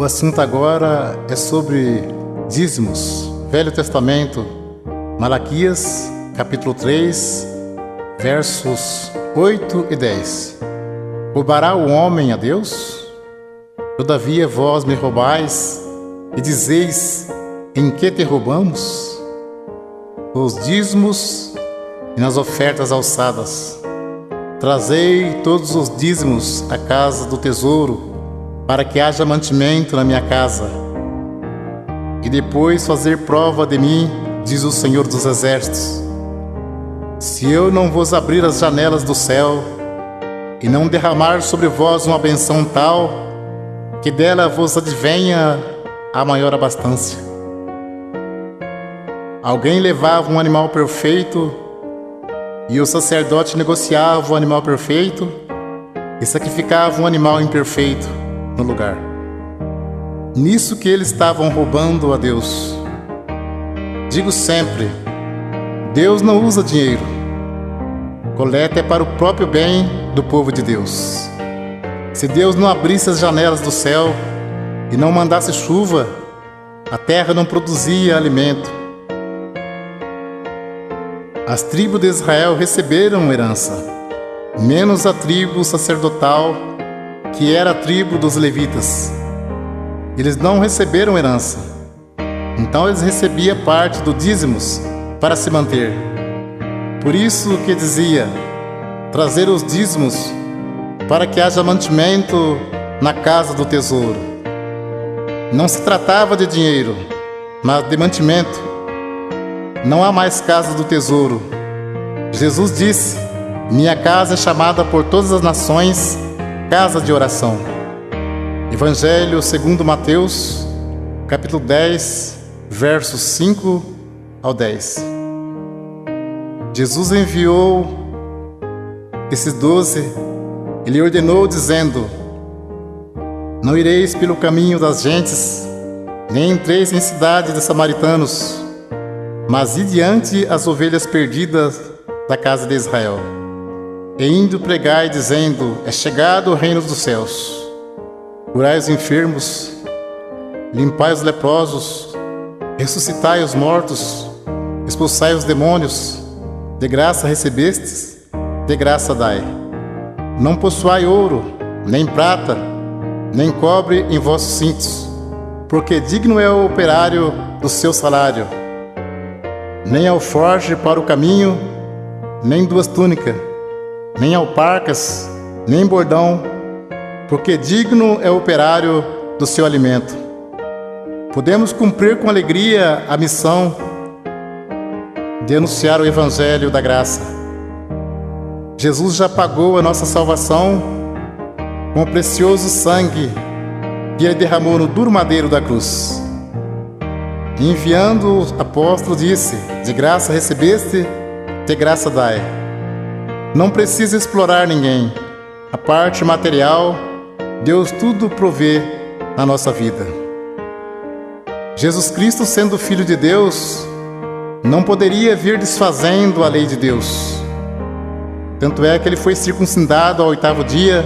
O assunto agora é sobre dízimos. Velho Testamento, Malaquias, capítulo 3, versos 8 e 10. Roubará o homem a Deus? Todavia vós me roubais e dizeis: em que te roubamos? Os dízimos e nas ofertas alçadas. Trazei todos os dízimos à casa do tesouro, para que haja mantimento na minha casa. E depois fazer prova de mim, diz o Senhor dos Exércitos, se eu não vos abrir as janelas do céu e não derramar sobre vós uma benção tal, que dela vos advenha a maior abastança. Alguém levava um animal perfeito e o sacerdote negociava o animal perfeito e sacrificava um animal imperfeito no lugar. Nisso que eles estavam roubando a Deus. Digo sempre, Deus não usa dinheiro. Coleta é para o próprio bem do povo de Deus. Se Deus não abrisse as janelas do céu e não mandasse chuva, a terra não produzia alimento. As tribos de Israel receberam herança, menos a tribo sacerdotal, que era a tribo dos levitas. Eles não receberam herança, então eles recebiam parte do dízimos para se manter. Por isso que dizia, trazer os dízimos para que haja mantimento na casa do tesouro. Não se tratava de dinheiro, mas de mantimento. Não há mais casa do tesouro. Jesus disse, minha casa é chamada por todas as nações casa de oração. Evangelho segundo Mateus, capítulo 10, versos 5 ao 10. Jesus enviou esses 12, ele ordenou dizendo, não ireis pelo caminho das gentes, nem entreis em cidade de samaritanos, mas ide diante as ovelhas perdidas da casa de Israel. E indo pregai, dizendo, é chegado o reino dos céus. Curai os enfermos, limpai os leprosos, ressuscitai os mortos, expulsai os demônios, de graça recebestes, de graça dai. Não possuai ouro, nem prata, nem cobre em vossos cintos, porque digno é o operário do seu salário. Nem alforje para o caminho, nem duas túnicas, nem alparcas, nem bordão, porque digno é o operário do seu alimento. Podemos cumprir com alegria a missão de anunciar o Evangelho da graça. Jesus já pagou a nossa salvação com o precioso sangue que Ele derramou no duro madeiro da cruz. Enviando o apóstolo disse, de graça recebeste, de graça dai. Não precisa explorar ninguém. A parte material, Deus tudo provê na nossa vida. Jesus Cristo, sendo Filho de Deus, não poderia vir desfazendo a lei de Deus. Tanto é que Ele foi circuncidado ao 8º dia,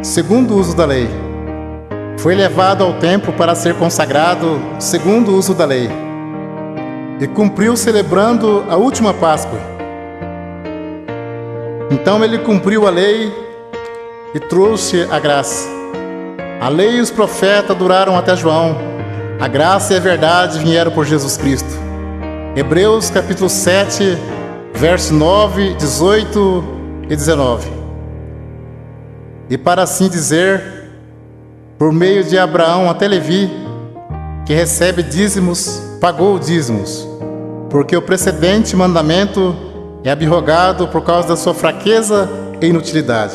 segundo o uso da lei. Foi levado ao templo para ser consagrado, segundo o uso da lei. E cumpriu celebrando a última Páscoa. Então Ele cumpriu a lei e trouxe a graça. A lei e os profetas duraram até João. A graça e a verdade vieram por Jesus Cristo. Hebreus capítulo 7, verso 9, 18 e 19. E para assim dizer, por meio de Abraão até Levi, que recebe dízimos, pagou dízimos, porque o precedente mandamento é abrogado por causa da sua fraqueza e inutilidade.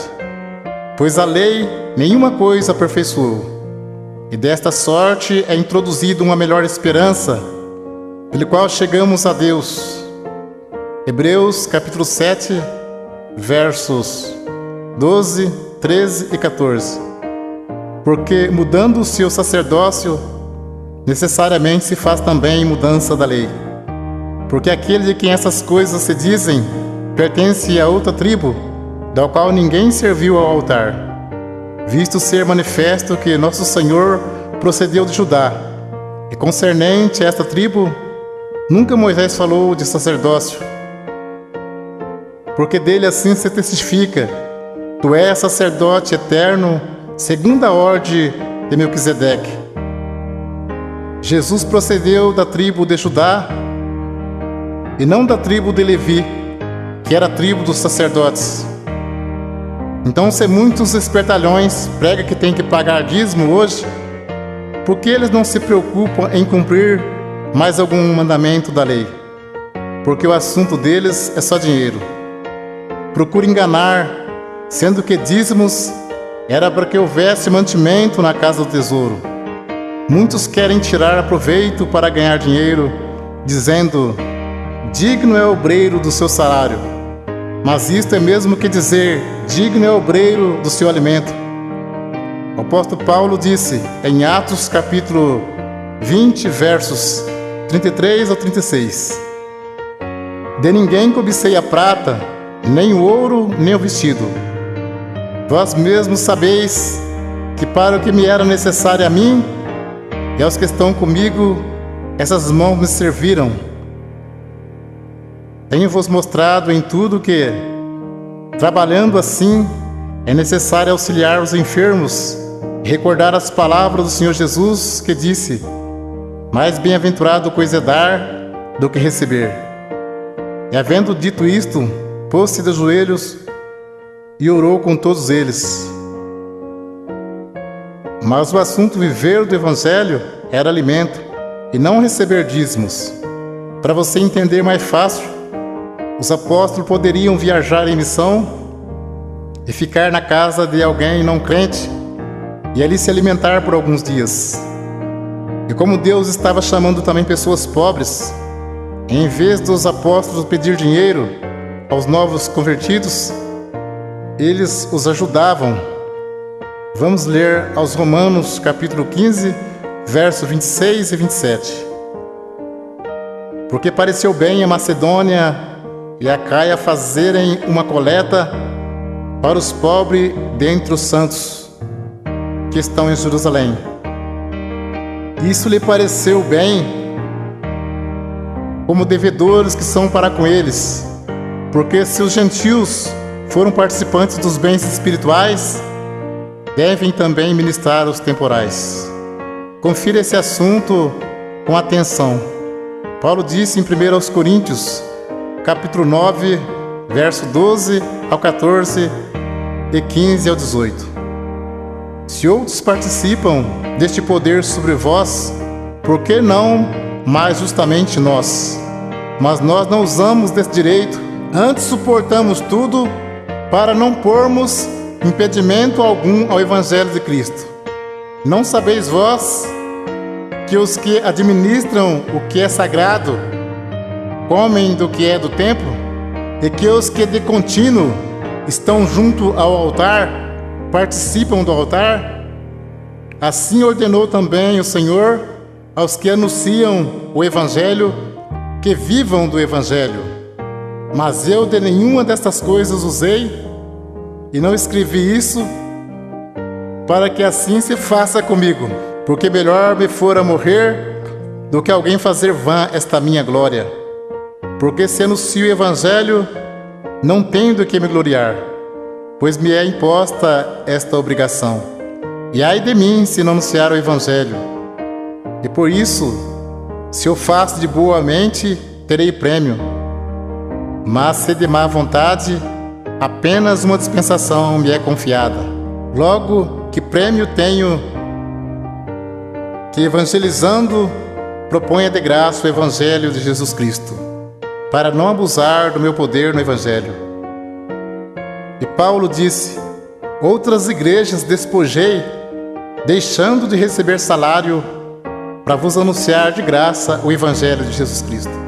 Pois a lei nenhuma coisa aperfeiçoou, e desta sorte é introduzida uma melhor esperança, pelo qual chegamos a Deus. Hebreus capítulo 7, versos 12, 13 e 14. Porque mudando o seu sacerdócio, necessariamente se faz também mudança da lei. Porque aquele de quem essas coisas se dizem, pertence a outra tribo, da qual ninguém serviu ao altar, visto ser manifesto que nosso Senhor procedeu de Judá, e concernente a esta tribo, nunca Moisés falou de sacerdócio, porque dele assim se testifica: tu és sacerdote eterno, segundo a ordem de Melquisedeque. Jesus procedeu da tribo de Judá e não da tribo de Levi, que era a tribo dos sacerdotes. Então, se muitos espertalhões pregam que tem que pagar dízimo hoje, por que eles não se preocupam em cumprir mais algum mandamento da lei? Porque o assunto deles é só dinheiro. Procura enganar, sendo que dízimos era para que houvesse mantimento na casa do tesouro. Muitos querem tirar proveito para ganhar dinheiro, dizendo: digno é o obreiro do seu salário. Mas isto é mesmo que dizer: digno é o obreiro do seu alimento. O apóstolo Paulo disse em Atos capítulo 20, versos 33 ao 36: de ninguém cobicei a prata, nem o ouro, nem o vestido. Vós mesmos sabeis que para o que me era necessário a mim e aos que estão comigo, essas mãos me serviram. Tenho-vos mostrado em tudo que, trabalhando assim, é necessário auxiliar os enfermos e recordar as palavras do Senhor Jesus, que disse: mais bem-aventurado coisa é dar do que receber. E havendo dito isto, pôs-se de joelhos e orou com todos eles. Mas o assunto viver do Evangelho era alimento, e não receber dízimos. Para você entender mais fácil, os apóstolos poderiam viajar em missão e ficar na casa de alguém não crente e ali se alimentar por alguns dias. E como Deus estava chamando também pessoas pobres, em vez dos apóstolos pedir dinheiro aos novos convertidos, eles os ajudavam. Vamos ler aos Romanos capítulo 15, versos 26 e 27. Porque pareceu bem a Macedônia e a Acaia fazerem uma coleta para os pobres dentre os santos que estão em Jerusalém. Isso lhe pareceu bem, como devedores que são para com eles, porque se os gentios foram participantes dos bens espirituais, devem também ministrar os temporais. Confira esse assunto com atenção. Paulo disse em 1 Coríntios, capítulo 9, verso 12 ao 14 e 15 ao 18. Se outros participam deste poder sobre vós, por que não mais justamente nós? Mas nós não usamos desse direito, antes suportamos tudo para não pormos impedimento algum ao Evangelho de Cristo. Não sabeis vós que os que administram o que é sagrado comem do que é do templo, e que os que de contínuo estão junto ao altar participam do altar? Assim ordenou também o Senhor aos que anunciam o Evangelho que vivam do Evangelho. Mas eu de nenhuma destas coisas usei, e não escrevi isso para que assim se faça comigo, porque melhor me fora morrer do que alguém fazer vã esta minha glória. Porque se anuncio o Evangelho, não tenho do que me gloriar, pois me é imposta esta obrigação. E ai de mim se não anunciar o Evangelho. E por isso, se eu faço de boa mente, terei prêmio. Mas se de má vontade, apenas uma dispensação me é confiada. Logo, que prêmio tenho que, evangelizando, proponha de graça o Evangelho de Jesus Cristo, para não abusar do meu poder no Evangelho. E Paulo disse: outras igrejas despojei, deixando de receber salário, para vos anunciar de graça o Evangelho de Jesus Cristo.